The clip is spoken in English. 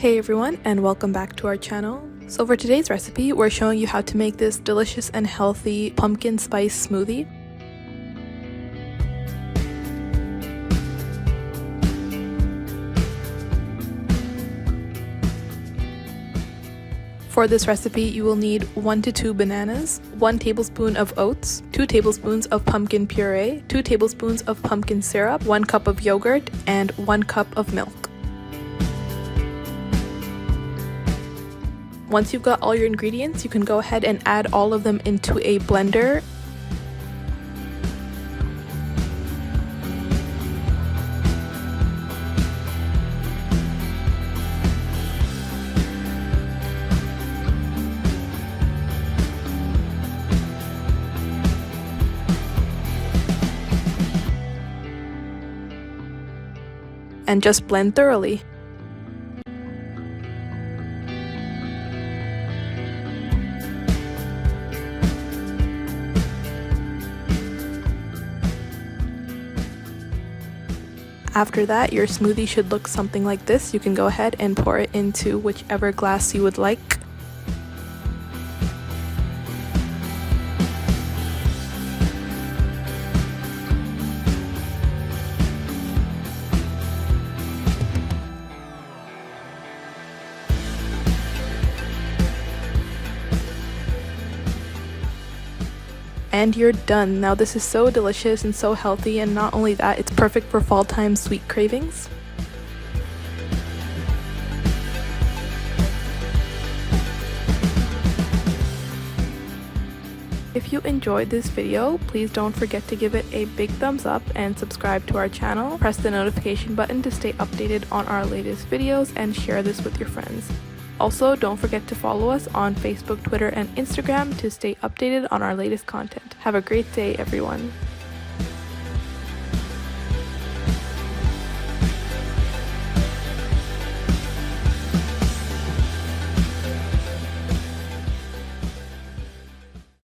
Hey everyone, and welcome back to our channel. So for today's recipe, we're showing you how to make this delicious and healthy pumpkin spice smoothie. For this recipe, you will need 1 to 2 bananas, 1 tablespoon of oats, 2 tablespoons of pumpkin puree, 2 tablespoons of pumpkin syrup, 1 cup of yogurt, and 1 cup of milk. Once you've got all your ingredients, you can go ahead and add all of them into a blender. And just blend thoroughly. After that, your smoothie should look something like this. You can go ahead and pour it into whichever glass you would like. And you're done. Now this is so delicious and so healthy, and not only that, it's perfect for fall time sweet cravings. If you enjoyed this video, please don't forget to give it a big thumbs up and subscribe to our channel. Press the notification button to stay updated on our latest videos and share this with your friends. Also, don't forget to follow us on Facebook, Twitter, and Instagram to stay updated on our latest content. Have a great day, everyone.